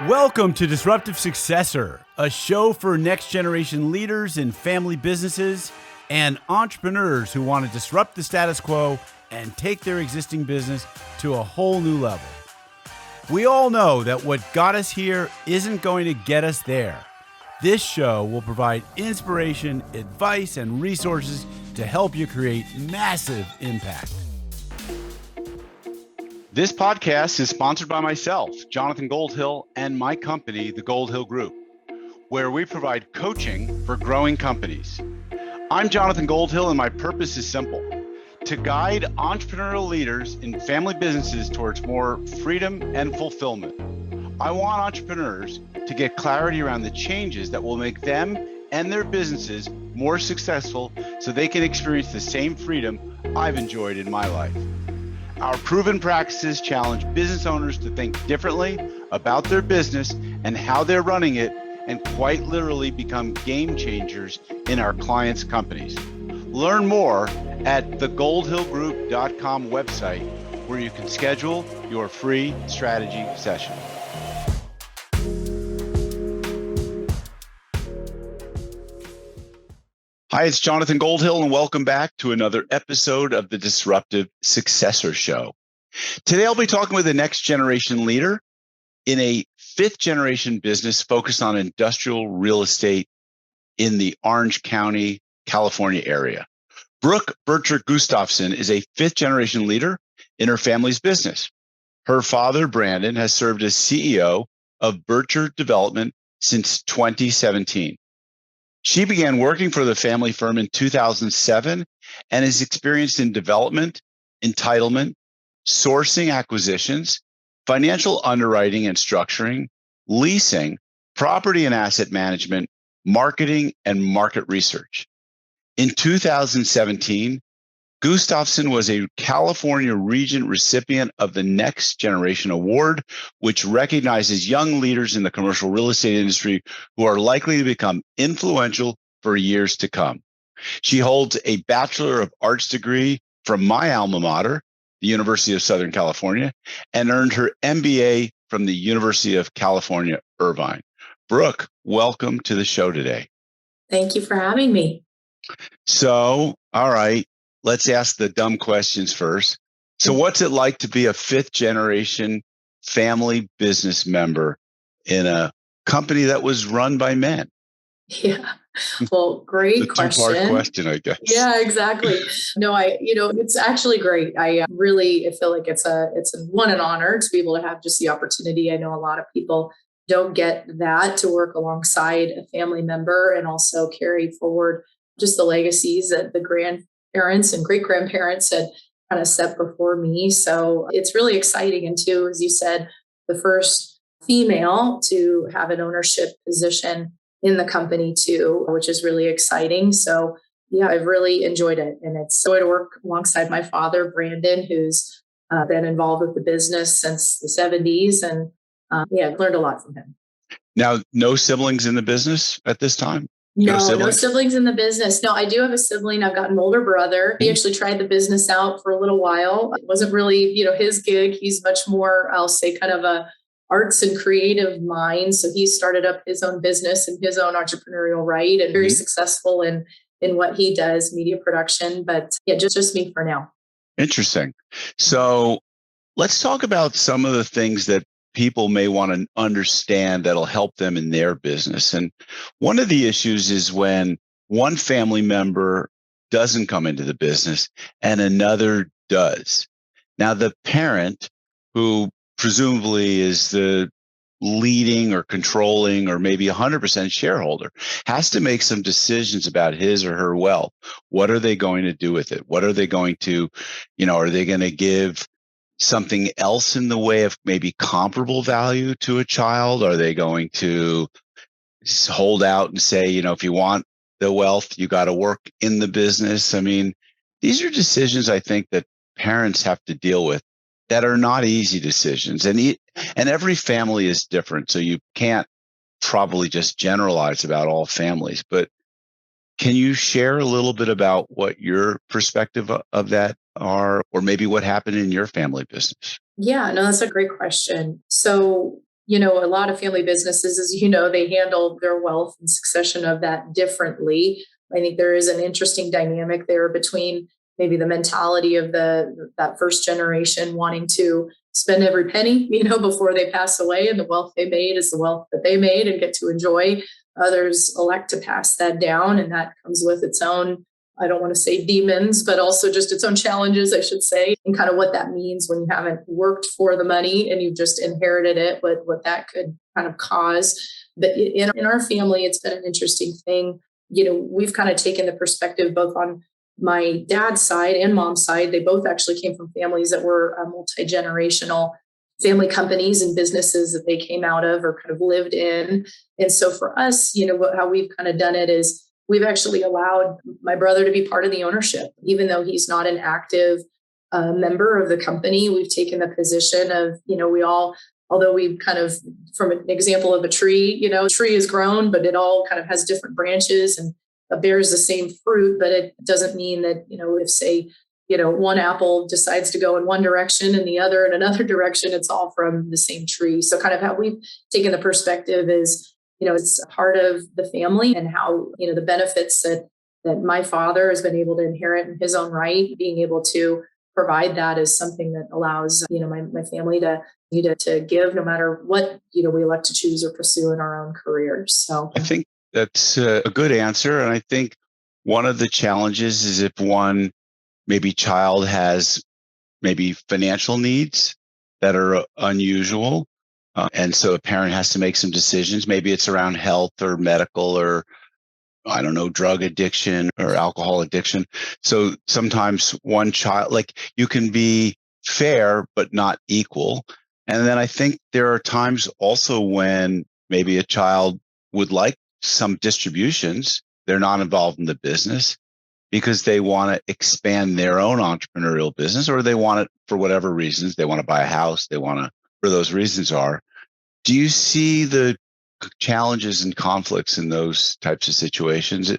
Welcome to Disruptive Successor, a show for next generation leaders in family businesses and entrepreneurs who want to disrupt the status quo and take their existing business to a whole new level. We all know that what got us here isn't going to get us there. This show will provide inspiration, advice, and resources to help you create massive impact. This podcast is sponsored by myself, Jonathan Goldhill, and my company, the Goldhill Group, where we provide coaching for growing companies. I'm Jonathan Goldhill, and my purpose is simple: to guide entrepreneurial leaders in family businesses towards more freedom and fulfillment. I want entrepreneurs to get clarity around the changes that will make them and their businesses more successful so they can experience the same freedom I've enjoyed in my life. Our proven practices challenge business owners to think differently about their business and how they're running it, and quite literally become game changers in our clients' companies. Learn more at thegoldhillgroup.com website, where you can schedule your free strategy session. Hi, it's Jonathan Goldhill, and welcome back to another episode of the Disruptive Successor Show. Today, I'll be talking with a next generation leader in a fifth generation business focused on industrial real estate in the Orange County, California area. Brooke Birtcher Gustafson is a fifth generation leader in her family's business. Her father, Brandon, has served as CEO of Birtcher Development since 2017. She began working for the family firm in 2007 and is experienced in development, entitlement, sourcing acquisitions, financial underwriting and structuring, leasing, property and asset management, marketing, and market research. In 2017, Gustafson was a California Region recipient of the Next Generation Award, which recognizes young leaders in the commercial real estate industry who are likely to become influential for years to come. She holds a Bachelor of Arts degree from my alma mater, the University of Southern California, and earned her MBA from the University of California, Irvine. Brooke, welcome to the show today. Thank you for having me. So, all right. Let's ask the dumb questions first. So what's it like to be a fifth generation family business member in a company that was run by men? Yeah. Well, great question. Two-part question, I guess. Yeah, exactly. No, it's actually great. I really feel like it's an honor to be able to have just the opportunity. I know a lot of people don't get that, to work alongside a family member and also carry forward just the legacies that the grandparents and great grandparents had kind of set before me. So it's really exciting. And too, as you said, the first female to have an ownership position in the company too, which is really exciting. So yeah, I've really enjoyed it. And it's a joy to work alongside my father, Brandon, who's been involved with the business since the 70s. And I've learned a lot from him. Now, no siblings in the business at this time? No siblings in the business. No, I do have a sibling. I've got an older brother. He actually tried the business out for a little while. It wasn't really, his gig. He's much more, I'll say, kind of a arts and creative mind. So he started up his own business in his own entrepreneurial right, and very successful in what he does, media production. But yeah, just me for now. Interesting. So let's talk about some of the things that people may want to understand that'll help them in their business. And one of the issues is when one family member doesn't come into the business and another does. Now, the parent, who presumably is the leading or controlling or maybe 100% shareholder, has to make some decisions about his or her wealth. What are they going to do with it? What are they going to, are they going to give something else in the way of maybe comparable value to a child? Are they going to hold out and say, if you want the wealth, you got to work in the business? I mean, these are decisions I think that parents have to deal with that are not easy decisions. And every family is different. So you can't probably just generalize about all families. But can you share a little bit about what your perspective of that are, or maybe what happened in your family business? Yeah, no, that's a great question. So a lot of family businesses, as you know, they handle their wealth and succession of that differently. I think there is an interesting dynamic there between maybe the mentality of that first generation wanting to spend every penny, before they pass away, and the wealth they made is the wealth that they made and get to enjoy. Others elect to pass that down, and that comes with its own, I don't want to say demons, but also just its own challenges, I should say, and kind of what that means when you haven't worked for the money and you've just inherited it, what that could kind of cause. But in our family, it's been an interesting thing. We've kind of taken the perspective both on my dad's side and mom's side. They both actually came from families that were multi-generational family companies and businesses that they came out of or kind of lived in. And so for us, how we've kind of done it is we've actually allowed my brother to be part of the ownership, even though he's not an active member of the company. We've taken the position of, we all, although we kind of, from an example of a tree, a tree is grown, but it all kind of has different branches and bears the same fruit. But it doesn't mean that, if say, one apple decides to go in one direction and the other in another direction, it's all from the same tree. So kind of how we've taken the perspective is, it's a part of the family, and how, the benefits that my father has been able to inherit in his own right, being able to provide that is something that allows, my family to give no matter what, we elect to choose or pursue in our own careers. So I think that's a good answer. And I think one of the challenges is if one maybe child has maybe financial needs that are unusual. And so a parent has to make some decisions. Maybe it's around health or medical or, I don't know, drug addiction or alcohol addiction. So sometimes one child, like, you can be fair, but not equal. And then I think there are times also when maybe a child would like some distributions. They're not involved in the business because they want to expand their own entrepreneurial business, or they want it for whatever reasons. They want to buy a house. They want to, where those reasons are. Do you see the challenges and conflicts in those types of situations?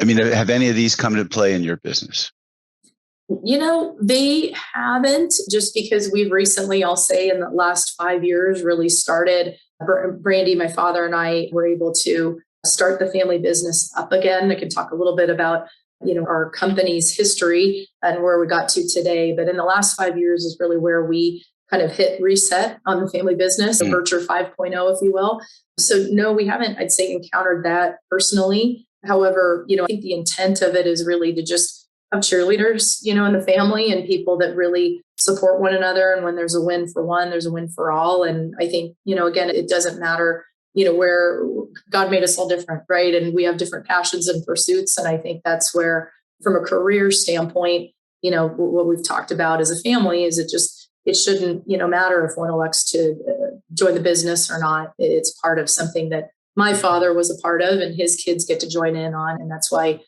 I mean, have any of these come into play in your business? They haven't, just because we've recently, I'll say in the last 5 years, really started. Brandy, my father, and I were able to start the family business up again. I can talk a little bit about, our company's history and where we got to today. But in the last 5 years is really where we kind of hit reset on the family business, a Birtcher 5.0, if you will. So no, we haven't, I'd say, encountered that personally. However, I think the intent of it is really to just have cheerleaders, in the family, and people that really support one another. And when there's a win for one, there's a win for all. And I think, again, it doesn't matter, where God made us all different, right? And we have different passions and pursuits. And I think that's where, from a career standpoint, what we've talked about as a family is it shouldn't, matter if one elects to join the business or not. It's part of something that my father was a part of and his kids get to join in on. And that's why,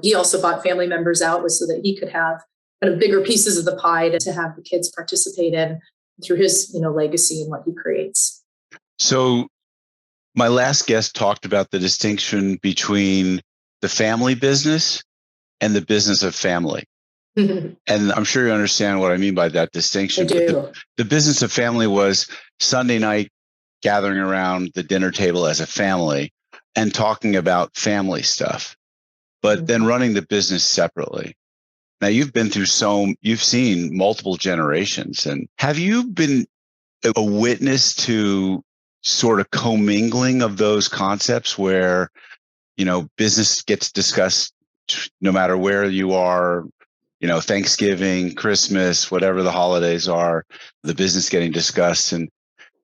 he also bought family members out, was so that he could have kind of bigger pieces of the pie to have the kids participate in through his, legacy and what he creates. So my last guest talked about the distinction between the family business and the business of family. And I'm sure you understand what I mean by that distinction. I do. The business of family was Sunday night gathering around the dinner table as a family and talking about family stuff, but then running the business separately. Now, you've seen multiple generations. And have you been a witness to sort of commingling of those concepts where, business gets discussed no matter where you are, Thanksgiving, Christmas, whatever the holidays are, the business getting discussed? And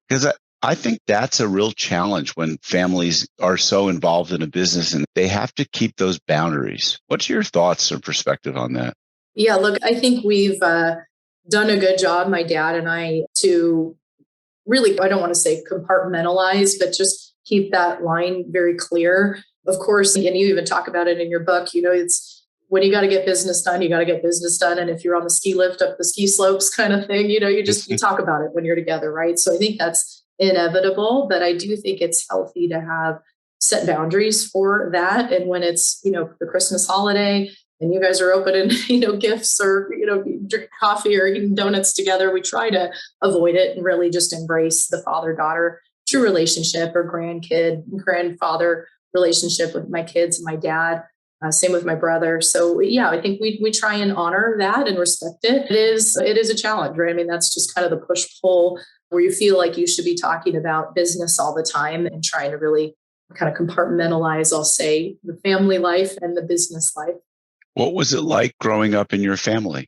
because I think that's a real challenge when families are so involved in a business and they have to keep those boundaries. What's your thoughts or perspective on that? Yeah, look, I think we've done a good job, my dad and I, to really, I don't want to say compartmentalize, but just keep that line very clear. Of course, and you even talk about it in your book, it's when you got to get business done, you got to get business done. And if you're on the ski lift up the ski slopes kind of thing, you talk about it when you're together, right? So I think that's inevitable, but I do think it's healthy to have set boundaries for that. And when it's, the Christmas holiday, and you guys are opening, gifts or, drink coffee or eating donuts together. We try to avoid it and really just embrace the father-daughter true relationship or grandfather relationship with my kids and my dad. Same with my brother. So yeah, I think we try and honor that and respect it. It is a challenge, right? I mean, that's just kind of the push pull where you feel like you should be talking about business all the time and trying to really kind of compartmentalize, I'll say, the family life and the business life. What was it like growing up in your family?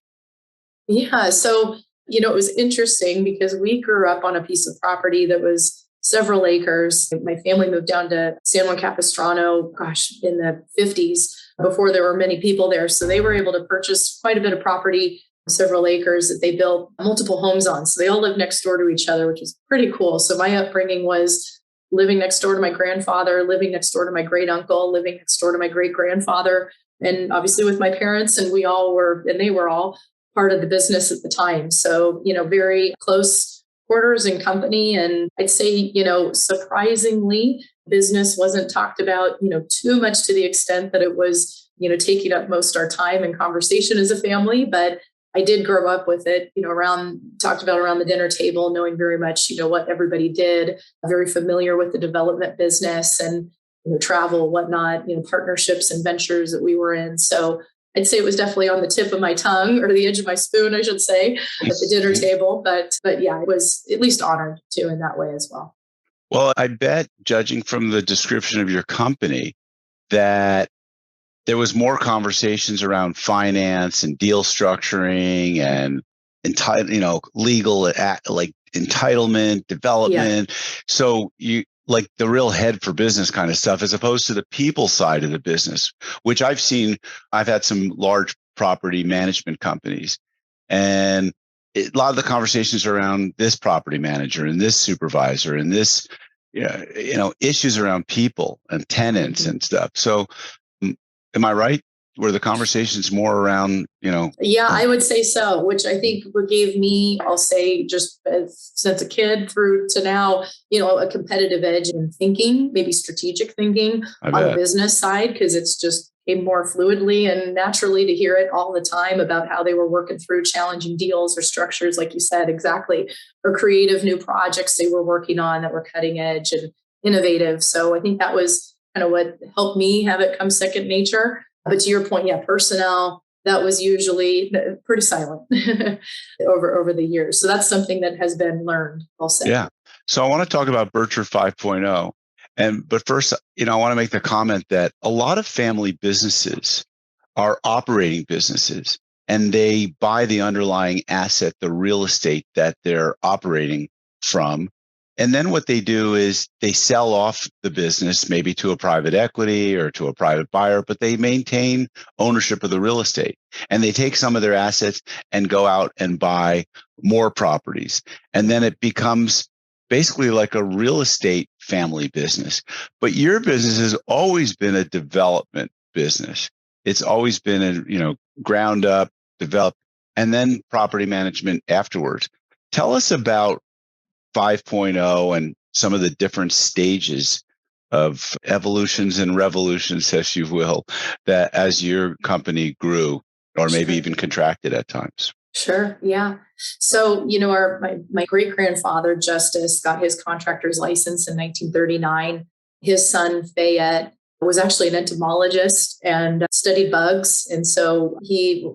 Yeah. So, it was interesting because we grew up on a piece of property that was several acres. My family moved down to San Juan Capistrano, in the 50s, before there were many people there. So they were able to purchase quite a bit of property, several acres that they built multiple homes on. So they all lived next door to each other, which was pretty cool. So my upbringing was living next door to my grandfather, living next door to my great uncle, living next door to my great grandfather, and obviously with my parents. And they were all part of the business at the time. So, very close quarters and company. And I'd say, surprisingly, business wasn't talked about, too much to the extent that it was, taking up most our time and conversation as a family. But I did grow up with it, talked about around the dinner table, knowing very much, what everybody did, very familiar with the development business and, travel, whatnot, partnerships and ventures that we were in. So I'd say it was definitely on the tip of my tongue or the edge of my spoon, I should say, at the dinner table. But yeah, it was at least honored too in that way as well. Well, I bet, judging from the description of your company, that there was more conversations around finance and deal structuring and legal, like entitlement, development. Yeah. So you like the real head for business kind of stuff, as opposed to the people side of the business, which I've seen. I've had some large property management companies, and a lot of the conversations around this property manager and this supervisor and this, issues around people and tenants and stuff. So am I right? Were the conversations more around, Yeah, I would say so, which I think what gave me, I'll say, just since a kid through to now, a competitive edge in thinking, maybe strategic thinking on the business side, because it's just came more fluidly and naturally to hear it all the time about how they were working through challenging deals or structures, like you said, exactly, or creative new projects they were working on that were cutting edge and innovative. So I think that was kind of what helped me have it come second nature. But to your point, yeah, personnel, that was usually pretty silent over the years. So that's something that has been learned, I'll say. Yeah. So I want to talk about Birtcher 5.0. But first, I want to make the comment that a lot of family businesses are operating businesses, and they buy the underlying asset, the real estate that they're operating from. And then what they do is they sell off the business, maybe to a private equity or to a private buyer, but they maintain ownership of the real estate. And they take some of their assets and go out and buy more properties. And then it becomes basically like a real estate family business. But your business has always been a development business. It's always been a, ground up, develop, and then property management afterwards. Tell us about 5.0 and some of the different stages of evolutions and revolutions, as you will, that as your company grew or maybe even contracted at times. Sure. Yeah. So, my great grandfather, Justice, got his contractor's license in 1939. His son, Fayette, was actually an entomologist and studied bugs. And so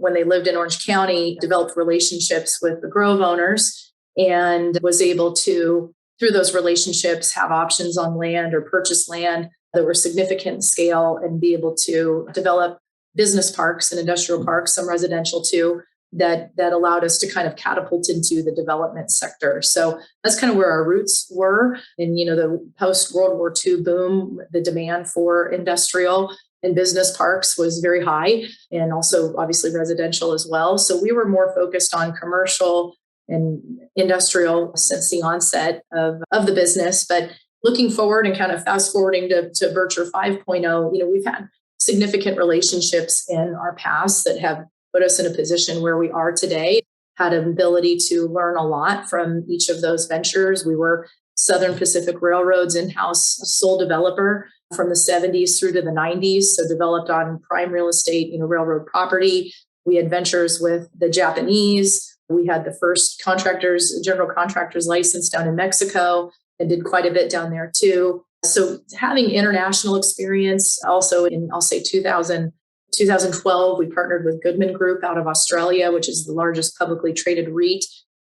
when they lived in Orange County, developed relationships with the Grove owners and was able to, through those relationships, have options on land or purchase land that were significant in scale and be able to develop business parks and industrial parks, some residential too, that allowed us to kind of catapult into the development sector. So that's kind of where our roots were. And, the post-World War II boom, the demand for industrial and business parks was very high, and also obviously residential as well. So we were more focused on commercial and industrial since the onset of the business. But looking forward and kind of fast forwarding to Birtcher 5.0, we've had significant relationships in our past that have put us in a position where we are today, had an ability to learn a lot from each of those ventures. We were Southern Pacific Railroad's in-house sole developer from the 70s through to the 90s. So developed on prime real estate, railroad property. We had ventures with the Japanese. We had the first general contractors license down in Mexico, and did quite a bit down there too. So having international experience also in, I'll say 2012, we partnered with Goodman Group out of Australia, which is the largest publicly traded REIT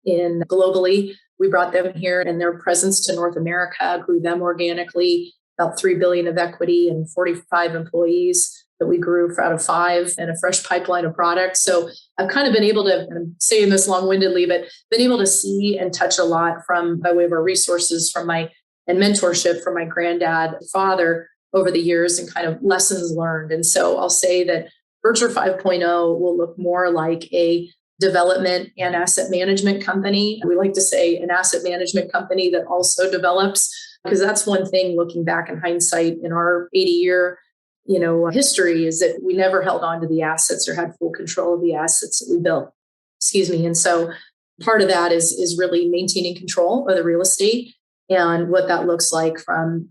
globally. We brought them here and their presence to North America, grew them organically, about $3 billion of equity and 45 employees that we grew out of 5 and a fresh pipeline of products. So I've kind of been able to, and I'm saying this long-windedly, but been able to see and touch a lot by way of our resources and mentorship from my granddad, father over the years, and kind of lessons learned. And so I'll say that Birtcher 5.0 will look more like a development and asset management company. We like to say an asset management company that also develops, because that's one thing looking back in hindsight in our 80-year history, is that we never held on to the assets or had full control of the assets that we built. And so part of that is really maintaining control of the real estate and what that looks like from,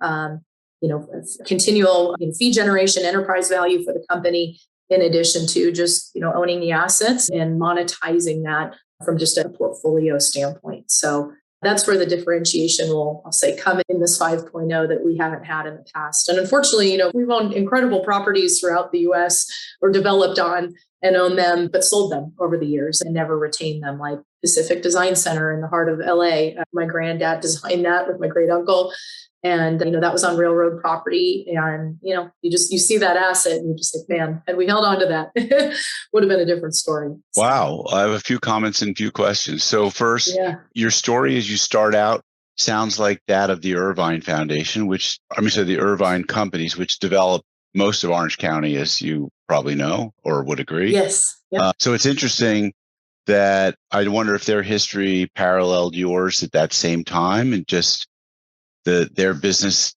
continual fee generation, enterprise value for the company, in addition to just, owning the assets and monetizing that from just a portfolio standpoint. So that's where the differentiation will, I'll say, come in this 5.0 that we haven't had in the past. And unfortunately, we've owned incredible properties throughout the US, or developed on and owned them, but sold them over the years and never retained them, like Pacific Design Center in the heart of LA. My granddad designed that with my great uncle. And, that was on railroad property. And, you see that asset and you just think, man, had we held on to that, would have been a different story. Wow. I have a few comments and a few questions. So first, Your story as you start out sounds like that of the Irvine Foundation, the Irvine companies, which develop most of Orange County, as you probably know or would agree. Yes. Yep. So it's interesting that I wonder if their history paralleled yours at that same time, and just their business,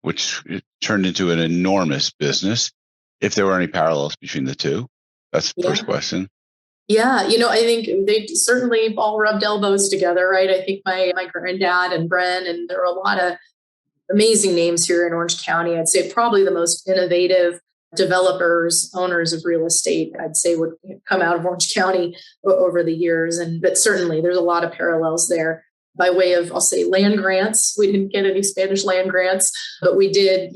which turned into an enormous business, if there were any parallels between the two. That's the first question. Yeah, I think they certainly all rubbed elbows together, right? I think my granddad and Bren, and there are a lot of amazing names here in Orange County. I'd say probably the most innovative developers, owners of real estate, I'd say, would come out of Orange County over the years. But certainly there's a lot of parallels there. By way of, I'll say, land grants. We didn't get any Spanish land grants, but we did,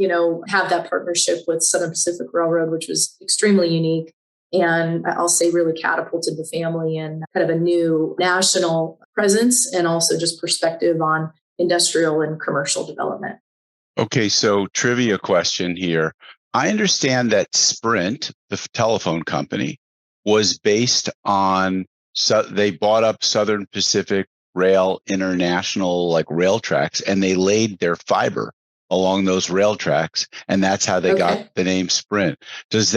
have that partnership with Southern Pacific Railroad, which was extremely unique. And I'll say really catapulted the family in kind of a new national presence, and also just perspective on industrial and commercial development. Okay, so trivia question here. I understand that Sprint, the telephone company, was based on, they bought up Southern Pacific Rail International, like rail tracks, and they laid their fiber along those rail tracks, and that's how they got the name Sprint. It's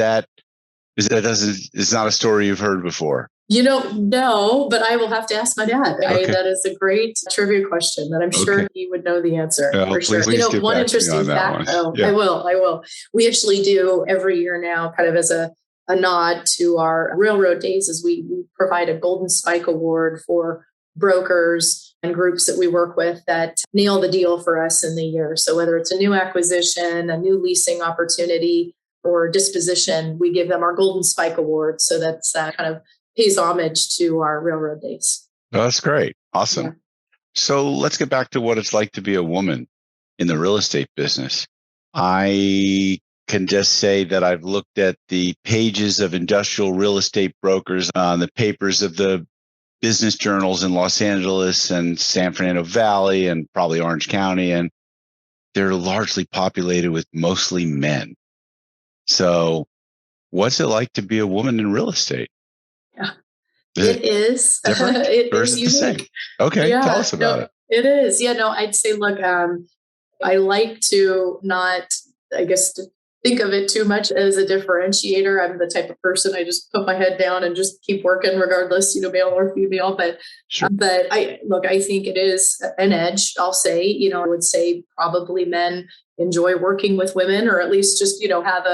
not a story you've heard before? No, but I will have to ask my dad. That is a great trivia question that I'm sure he would know the answer. For sure. One interesting fact, though, I will. We actually do every year now, kind of as a nod to our railroad days, is we provide a Golden Spike Award for brokers and groups that we work with that nail the deal for us in the year. So whether it's a new acquisition, a new leasing opportunity, or disposition, we give them our Golden Spike Award. So that's kind of pays homage to our railroad days. Oh, that's great. Awesome. Yeah. So let's get back to what it's like to be a woman in the real estate business. I can just say that I've looked at the pages of industrial real estate brokers on the papers of the business journals in Los Angeles and San Fernando Valley and probably Orange County, and they're largely populated with mostly men. So what's it like to be a woman in real estate? Yeah, it is. Different? It or is is it the same? Okay, tell us about it. It is. I'd say, look, I like to not, to think of it too much as a differentiator. I'm the type of person, I just put my head down and just keep working regardless, male or female. But I think it is an edge, I'll say. I would say probably men enjoy working with women, or at least just, have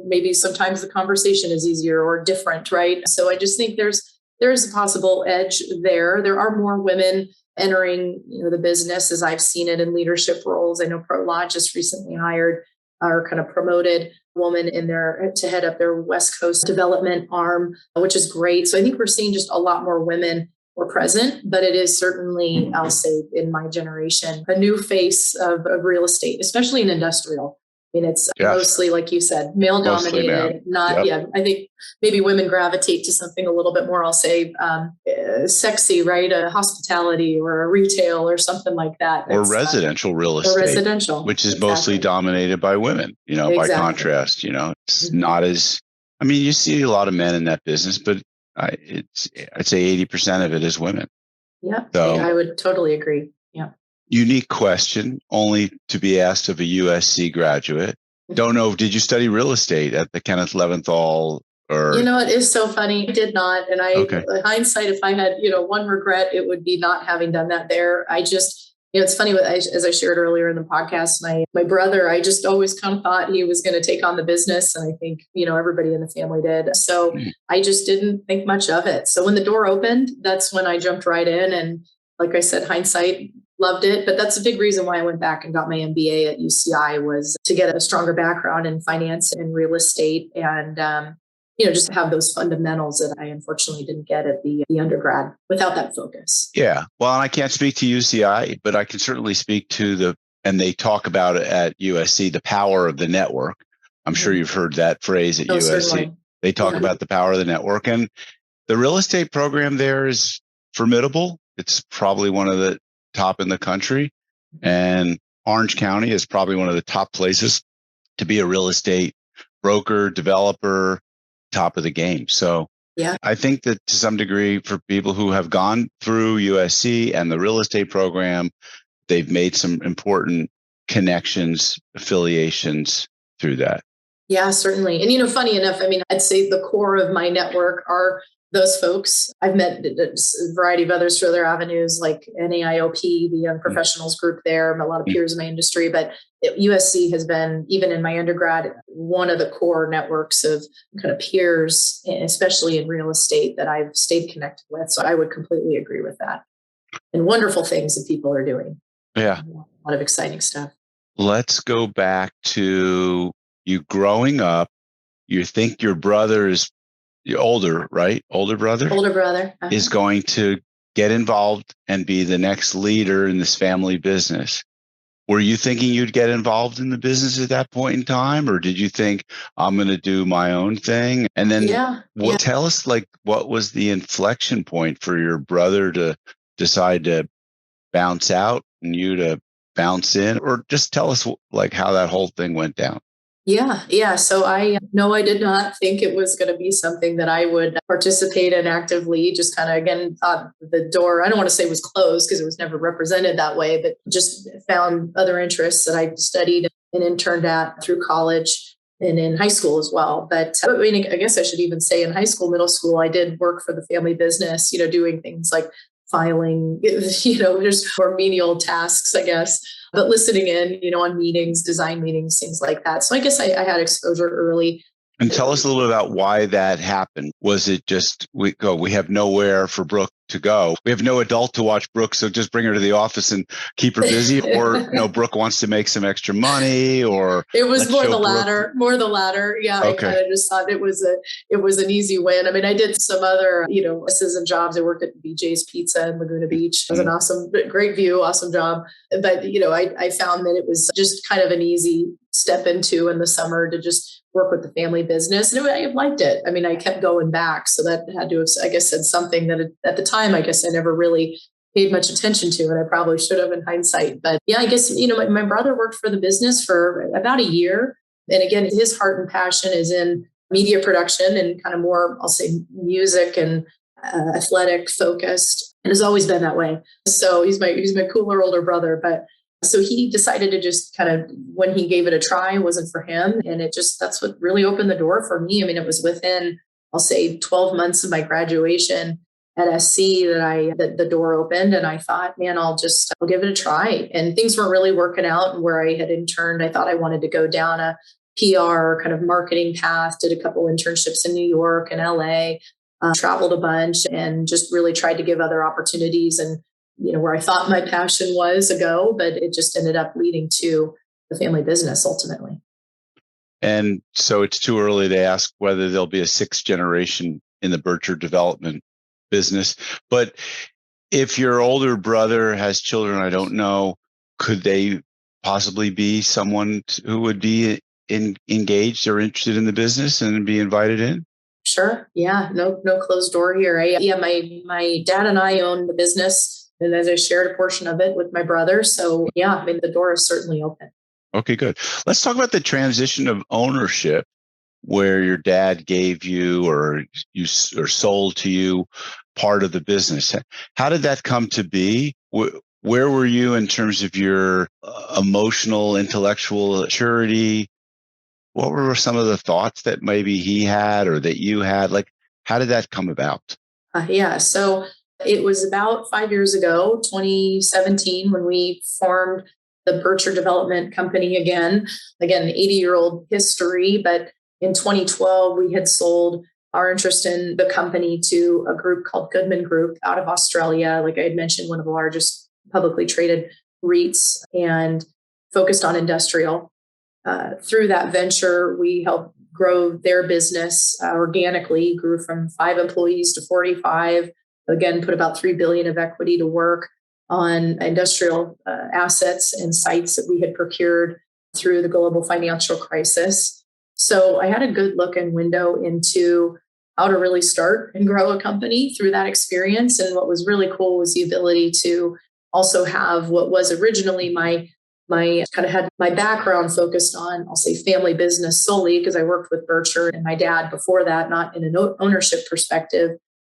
maybe sometimes the conversation is easier or different, right? So I just think there's a possible edge there. There are more women entering, the business as I've seen it in leadership roles. I know ProLodge just recently hired our kind of promoted woman in there to head up their West Coast development arm, which is great. So I think we're seeing just a lot more women were present, but it is certainly, I'll say in my generation, a new face of real estate, especially in industrial. I mean, it's mostly, like you said, male dominated, I think maybe women gravitate to something a little bit more, I'll say, sexy, right? A hospitality or a retail or something like that. Or residential real estate, which is mostly dominated by women, by contrast, it's not as, I mean, you see a lot of men in that business, but I'd say 80% of it is women. Yeah, so, I would totally agree. Yeah. Unique question, only to be asked of a USC graduate. Don't know, did you study real estate at the Kenneth Leventhal? Or it is so funny. I did not. And hindsight, if I had, one regret, it would be not having done that there. I just, it's funny, as I shared earlier in the podcast, my brother, I just always kind of thought he was going to take on the business. And I think, everybody in the family did. So I just didn't think much of it. So when the door opened, that's when I jumped right in. And like I said, hindsight, loved it. But that's a big reason why I went back and got my MBA at UCI, was to get a stronger background in finance and real estate and, just have those fundamentals that I unfortunately didn't get at the undergrad without that focus. Yeah. Well, and I can't speak to UCI, but I can certainly speak to and they talk about it at USC, the power of the network. I'm sure you've heard that phrase at USC. Certainly. They talk about the power of the network, and the real estate program there is formidable. It's probably one of the top in the country, and Orange County is probably one of the top places to be a real estate broker, developer, top of the game. So I think that to some degree, for people who have gone through USC and the real estate program, they've made some important connections, affiliations through that. Yeah, certainly. And, funny enough, I mean, I'd say the core of my network are those folks. I've met a variety of others through other avenues like NAIOP, the Young Professionals Group there, a lot of peers in my industry. But USC has been, even in my undergrad, one of the core networks of kind of peers, especially in real estate, that I've stayed connected with. So I would completely agree with that. And wonderful things that people are doing. Yeah. A lot of exciting stuff. Let's go back to you growing up. You think your brother is older, right? Older brother is going to get involved and be the next leader in this family business. Were you thinking you'd get involved in the business at that point in time? Or did you think, I'm going to do my own thing? And then tell us, what was the inflection point for your brother to decide to bounce out and you to bounce in? Or just tell us how that whole thing went down. Yeah. So I did not think it was going to be something that I would participate in actively. Just kind of, again, thought the door, I don't want to say was closed because it was never represented that way, but just found other interests that I studied and interned at through college and in high school as well. But I mean, I guess I should even say in high school, middle school, I did work for the family business, doing things like filing, just more menial tasks, I guess. But listening in, on meetings, design meetings, things like that. So I guess I had exposure early. And tell us a little bit about why that happened. Was it just, we have nowhere for Brooke to go? We have no adult to watch Brooke, so just bring her to the office and keep her busy? Or, Brooke wants to make some extra money? Or it was more the latter. Yeah, okay. I kind of just thought it was an easy win. I mean, I did some other, assistant jobs. I worked at BJ's Pizza in Laguna Beach. It was an awesome, great view, awesome job. But, I found that it was just kind of an easy step into in the summer to just work with the family business. And I liked it. I mean, I kept going back. So that had to have, I guess, said something that at the time, I guess I never really paid much attention to. And I probably should have in hindsight. But yeah, I guess, my brother worked for the business for about a year. And again, his heart and passion is in media production and kind of more, I'll say, music and athletic focused. And has always been that way. So he's my cooler older brother. But so he decided to just kind of, when he gave it a try, it wasn't for him. And that's what really opened the door for me. I mean, it was within, I'll say 12 months of my graduation at SC that the door opened. And I thought, man, I'll give it a try. And things weren't really working out. And where I had interned, I thought I wanted to go down a PR kind of marketing path, did a couple internships in New York and LA, traveled a bunch and just really tried to give other opportunities and where I thought my passion was a go, but it just ended up leading to the family business ultimately. And so it's too early to ask whether there'll be a sixth generation in the Birtcher Development business. But if your older brother has children, I don't know, could they possibly be someone who would be engaged or interested in the business and be invited in? Sure. Yeah. No closed door here. My dad and I own the business, and as I shared a portion of it with my brother. So yeah, I mean, the door is certainly open. Okay, good. Let's talk about the transition of ownership where your dad gave you or sold to you part of the business. How did that come to be? Where were you in terms of your emotional, intellectual maturity? What were some of the thoughts that maybe he had or that you had? Like, how did that come about? Yeah. So it was about 5 years ago, 2017, when we formed the Birtcher Development Company again, 80-year-old history. But in 2012, we had sold our interest in the company to a group called Goodman Group out of Australia. Like I had mentioned, one of the largest publicly traded REITs, and focused on industrial. Through that venture, we helped grow their business organically, grew from 5 employees to 45, again, put about $3 billion of equity to work on industrial assets and sites that we had procured through the global financial crisis. So I had a good look and window into how to really start and grow a company through that experience. And what was really cool was the ability to also have what was originally my kind of had my background focused on, I'll say, family business solely, because I worked with Birtcher and my dad before that, not in an ownership perspective.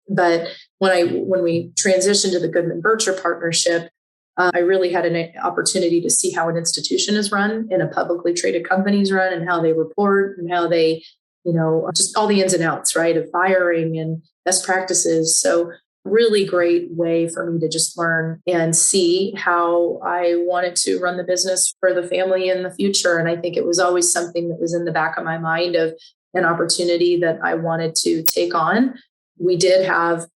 But when we transitioned to the Goodman Birtcher partnership, I really had an opportunity to see how an institution is run and a publicly traded company is run, and how they report and how they, just all the ins and outs, right, of hiring and best practices. So really great way for me to just learn and see how I wanted to run the business for the family in the future. And I think it was always something that was in the back of my mind of an opportunity that I wanted to take on. We did have,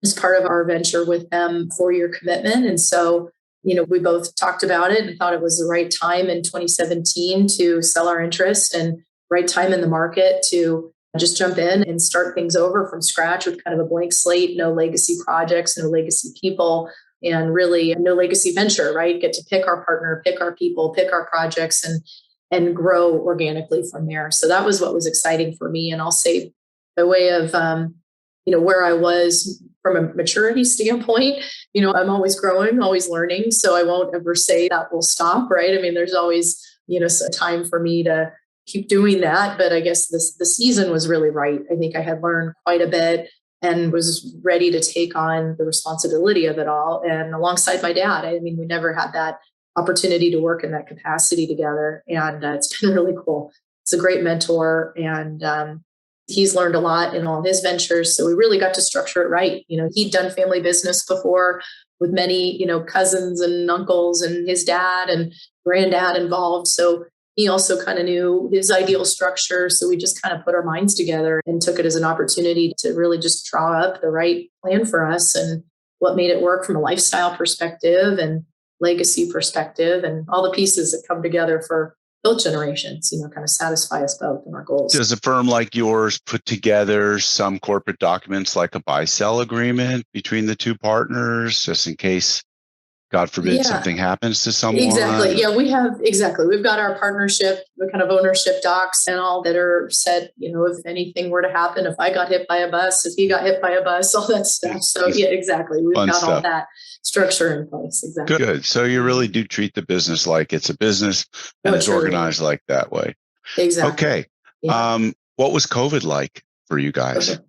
as part of our venture with them, 4-year commitment. And so, we both talked about it and thought it was the right time in 2017 to sell our interest, and right time in the market to just jump in and start things over from scratch with kind of a blank slate, no legacy projects, no legacy people, and really no legacy venture, right? Get to pick our partner, pick our people, pick our projects, and grow organically from there. So that was what was exciting for me. And I'll say, by way of, where I was from a maturity standpoint, I'm always growing, always learning. So I won't ever say that will stop, right? I mean, there's always, a time for me to keep doing that. But I guess the season was really right. I think I had learned quite a bit and was ready to take on the responsibility of it all. And alongside my dad, I mean, we never had that opportunity to work in that capacity together. And it's been really cool. It's a great mentor, and he's learned a lot in all his ventures. So we really got to structure it right. He'd done family business before with many, cousins and uncles and his dad and granddad involved. So he also kind of knew his ideal structure. So we just kind of put our minds together and took it as an opportunity to really just draw up the right plan for us and what made it work from a lifestyle perspective and legacy perspective, and all the pieces that come together for both generations, kind of satisfy us both in our goals. Does a firm like yours put together some corporate documents like a buy-sell agreement between the two partners, just in case, God forbid, something happens to someone? Exactly. Yeah, we've got our partnership, the kind of ownership docs and all that are set, if anything were to happen, if I got hit by a bus, if he got hit by a bus, all that stuff. So yeah, exactly. We've got all that structure in place. Exactly. Good. So you really do treat the business like it's a business, and it's organized like that way. Exactly. Okay. Yeah. What was COVID like for you guys?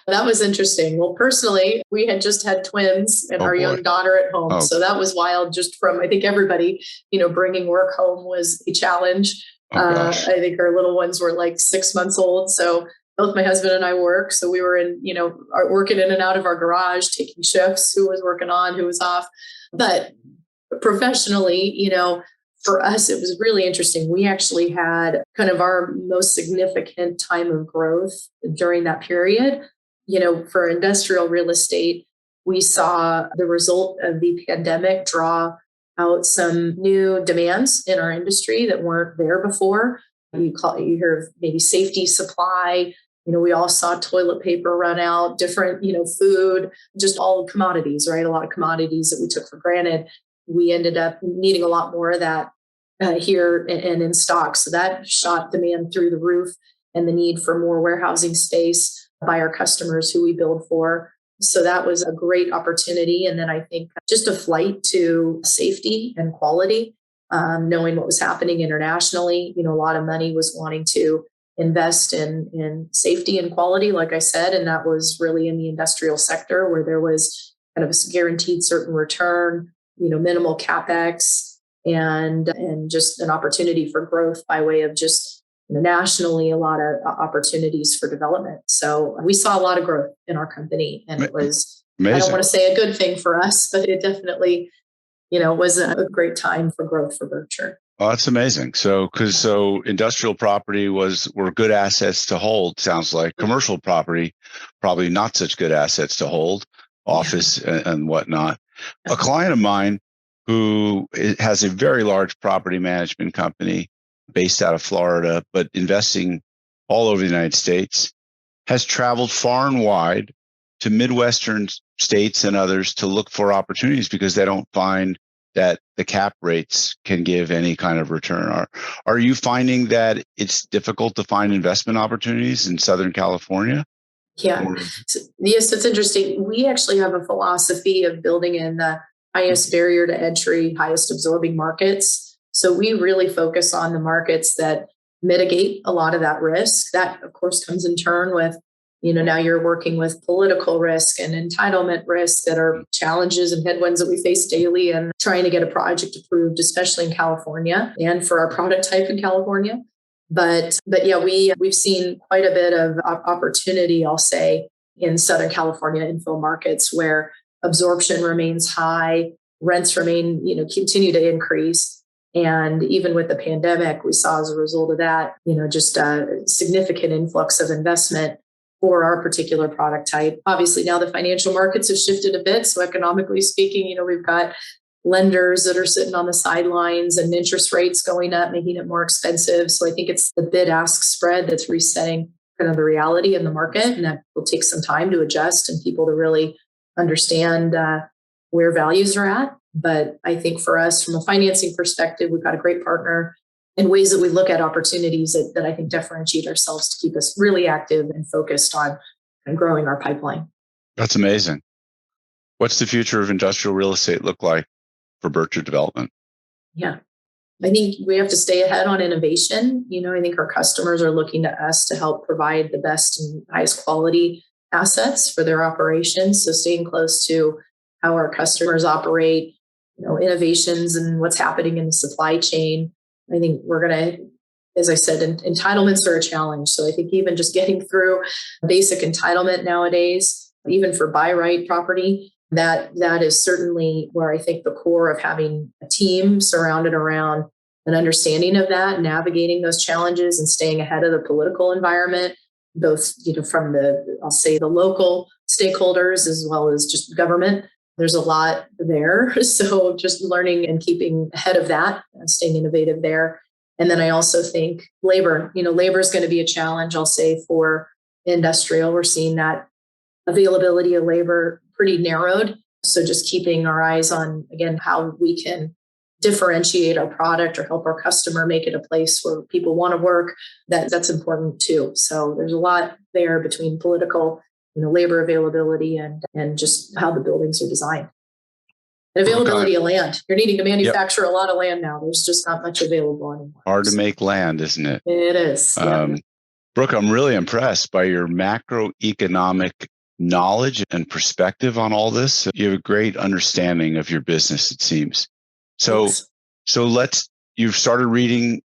That was interesting. Well, personally, we had just had twins and our young daughter at home. So that was wild, just from, I think, everybody, bringing work home was a challenge. I think our little ones were like 6 months old. So both my husband and I work. So we were working in and out of our garage, taking shifts, who was working on, who was off. But professionally, for us, it was really interesting. We actually had kind of our most significant time of growth during that period. For industrial real estate, we saw the result of the pandemic draw out some new demands in our industry that weren't there before. You hear of maybe safety supply. We all saw toilet paper run out, different, food, just all commodities, right? A lot of commodities that we took for granted. We ended up needing a lot more of that here and in stock. So that shot demand through the roof, and the need for more warehousing space by our customers who we build for. So that was a great opportunity. And then I think just a flight to safety and quality, knowing what was happening internationally. A lot of money was wanting to invest in safety and quality, like I said, and that was really in the industrial sector where there was kind of a guaranteed certain return, minimal capex, and just an opportunity for growth by way of just nationally a lot of opportunities for development. So we saw a lot of growth in our company, and it was amazing. I don't want to say a good thing for us, but it definitely was a great time for growth for Birtcher. Oh, that's amazing. So industrial property were good assets to hold. Sounds like commercial property, probably not such good assets to hold, office and whatnot. A client of mine who has a very large property management company based out of Florida, but investing all over the United States, has traveled far and wide to Midwestern states and others to look for opportunities because they don't find that the cap rates can give any kind of return. Are you finding that it's difficult to find investment opportunities in Southern California? Yeah. Yes, it's interesting. We actually have a philosophy of building in the highest barrier to entry, highest absorbing markets. So we really focus on the markets that mitigate a lot of that risk. That, of course, comes in turn with now you're working with political risk and entitlement risk that are challenges and headwinds that we face daily, and trying to get a project approved, especially in California and for our product type in California. But yeah, we've seen quite a bit of opportunity, I'll say, in Southern California infill markets where absorption remains high, rents remain, continue to increase. And even with the pandemic, we saw as a result of that, just a significant influx of investment for our particular product type. Obviously, now the financial markets have shifted a bit. So economically speaking, we've got lenders that are sitting on the sidelines and interest rates going up, making it more expensive. So I think it's the bid-ask spread that's resetting kind of the reality in the market. And that will take some time to adjust and people to really understand where values are at. But I think for us, from a financing perspective, we've got a great partner in ways that we look at opportunities that I think differentiate ourselves to keep us really active and focused on growing our pipeline. That's amazing. What's the future of industrial real estate look like for Birtcher Development? Yeah, I think we have to stay ahead on innovation. I think our customers are looking to us to help provide the best and highest quality assets for their operations. So staying close to how our customers operate, innovations and what's happening in the supply chain. I think we're going to, as I said, entitlements are a challenge. So I think even just getting through basic entitlement nowadays, even for by right property, that is certainly where I think the core of having a team surrounded around an understanding of that, navigating those challenges and staying ahead of the political environment, both, from I'll say the local stakeholders as well as just government. There's a lot there. So just learning and keeping ahead of that and staying innovative there. And then I also think labor, labor is going to be a challenge, I'll say, for industrial. We're seeing that availability of labor pretty narrowed. So just keeping our eyes on, again, how we can differentiate our product or help our customer make it a place where people want to work, that's important too. So there's a lot there between political, labor availability and just how the buildings are designed. And availability of land. You're needing to manufacture a lot of land now. There's just not much available anymore. Hard to make land, isn't it? It is. Brooke, I'm really impressed by your macroeconomic knowledge and perspective on all this. You have a great understanding of your business, it seems. So you've started reading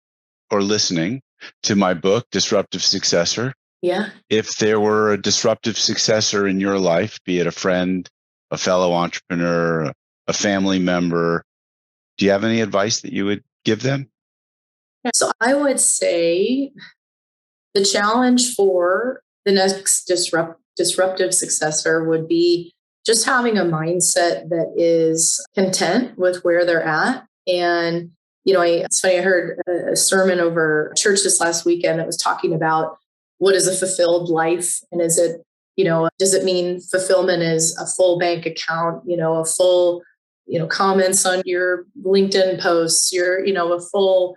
or listening to my book, Disruptive Successor. Yeah. If there were a disruptive successor in your life, be it a friend, a fellow entrepreneur, a family member, do you have any advice that you would give them? So I would say the challenge for the next disruptive successor would be just having a mindset that is content with where they're at and It's funny, I heard a sermon over church this last weekend that was talking about what is a fulfilled life. And is it, does it mean fulfillment is a full bank account, a full, comments on your LinkedIn posts, a full,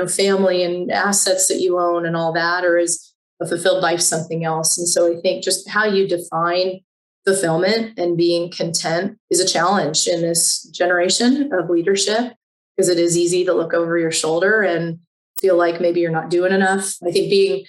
family and assets that you own and all that, or is a fulfilled life something else? And so I think just how you define fulfillment and being content is a challenge in this generation of leadership, because it is easy to look over your shoulder and feel like maybe you're not doing enough. I think being,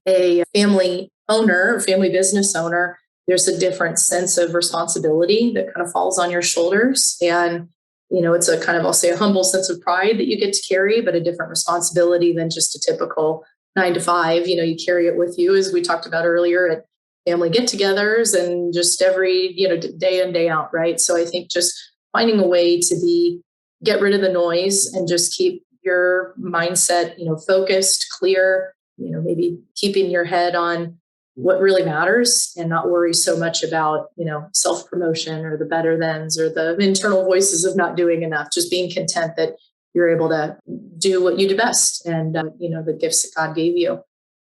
a family owner, family business owner, there's a different sense of responsibility that kind of falls on your shoulders. And, it's a kind of, I'll say, a humble sense of pride that you get to carry, but a different responsibility than just a typical 9 to 5. You carry it with you, as we talked about earlier, at family get-togethers and just every, day in, day out, right? So I think just finding a way to get rid of the noise and just keep your mindset, focused, clear, maybe keeping your head on what really matters and not worry so much about, self-promotion or the better thans or the internal voices of not doing enough, just being content that you're able to do what you do best and, the gifts that God gave you.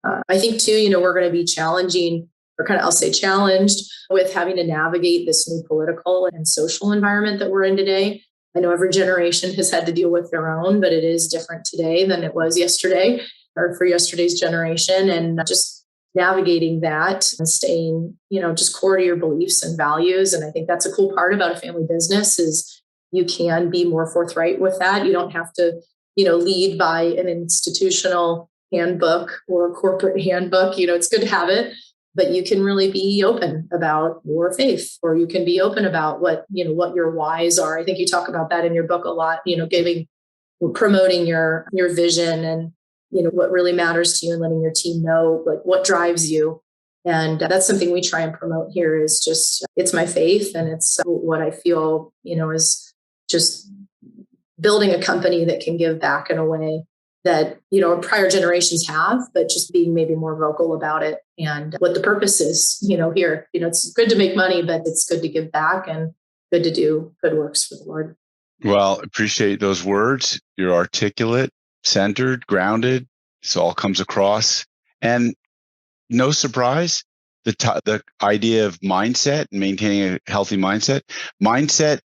I think too, we're going to be challenging, or kind of, I'll say, challenged with having to navigate this new political and social environment that we're in today. I know every generation has had to deal with their own, but it is different today than it was yesterday or for yesterday's generation. And just navigating that and staying, just core to your beliefs and values. And I think that's a cool part about a family business is you can be more forthright with that. You don't have to, lead by an institutional handbook or a corporate handbook. It's good to have it, but you can really be open about your faith, or you can be open about what your whys are. I think you talk about that in your book a lot, promoting your vision and, what really matters to you and letting your team know like what drives you. And that's something we try and promote here is just, it's my faith. And it's what I feel, is just building a company that can give back in a way that, prior generations have, but just being maybe more vocal about it and what the purpose is, here. It's good to make money, but it's good to give back and good to do good works for the Lord. Well, appreciate those words. You're articulate, centered, grounded. This all comes across. And no surprise, the idea of mindset and maintaining a healthy mindset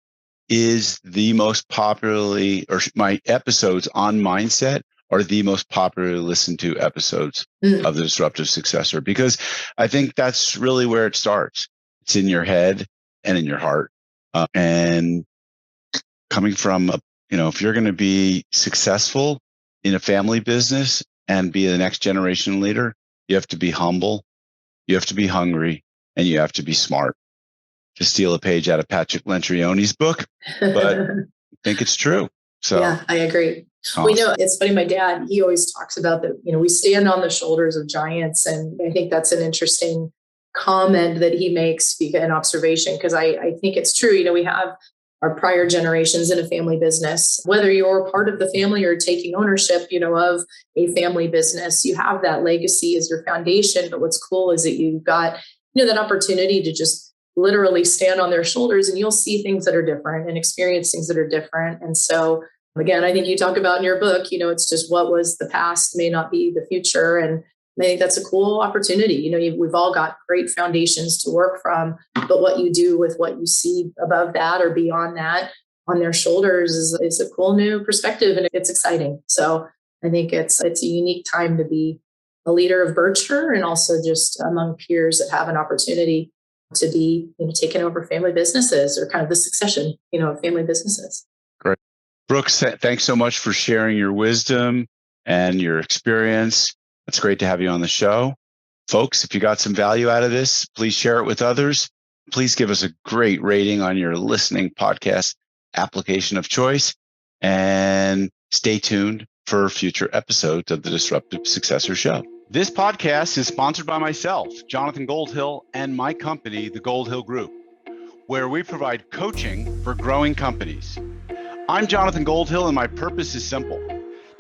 is the most popularly, or my episodes on mindset are the most popularly listened to episodes of the Disruptive Successor, because I think that's really where it starts. It's in your head and in your heart. And coming from, if you're going to be successful in a family business and be the next generation leader, you have to be humble, you have to be hungry, and you have to be smart. To steal a page out of Patrick Lencioni's book, but I think it's true. So yeah, I agree. Awesome. It's funny. My dad, he always talks about that, we stand on the shoulders of giants. And I think that's an interesting comment that he makes, an observation, because I think it's true. We have our prior generations in a family business, whether you're part of the family or taking ownership, of a family business, you have that legacy as your foundation. But what's cool is that you've got, that opportunity to just literally stand on their shoulders, and you'll see things that are different and experience things that are different. And so, again, I think you talk about in your book, it's just what was the past may not be the future. And I think that's a cool opportunity. We've all got great foundations to work from, but what you do with what you see above that or beyond that on their shoulders is a cool new perspective, and it's exciting. So I think it's a unique time to be a leader of Birtcher, and also just among peers that have an opportunity to be taking over family businesses, or kind of the succession, of family businesses. Great. Brooks, thanks so much for sharing your wisdom and your experience. It's great to have you on the show. Folks, if you got some value out of this, please share it with others. Please give us a great rating on your listening podcast application of choice, and stay tuned for future episodes of the Disruptive Successor Show. This podcast is sponsored by myself, Jonathan Goldhill, and my company, the Goldhill Group, where we provide coaching for growing companies. I'm Jonathan Goldhill, and my purpose is simple: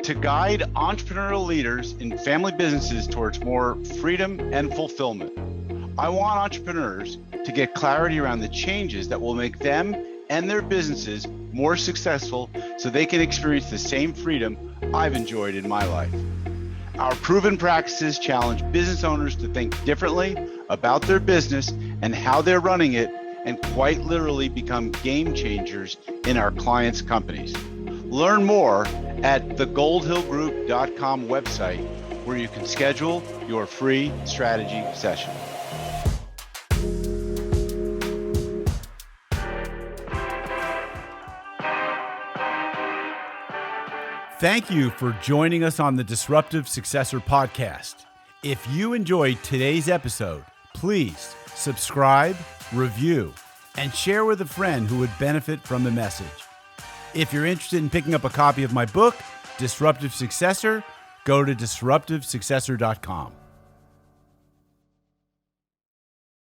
to guide entrepreneurial leaders in family businesses towards more freedom and fulfillment. I want entrepreneurs to get clarity around the changes that will make them and their businesses more successful so they can experience the same freedom I've enjoyed in my life. Our proven practices challenge business owners to think differently about their business and how they're running it, and quite literally become game changers in our clients' companies. Learn more at thegoldhillgroup.com website, where you can schedule your free strategy session. Thank you for joining us on the Disruptive Successor podcast. If you enjoyed today's episode, please subscribe, review, and share with a friend who would benefit from the message. If you're interested in picking up a copy of my book, Disruptive Successor, go to disruptivesuccessor.com.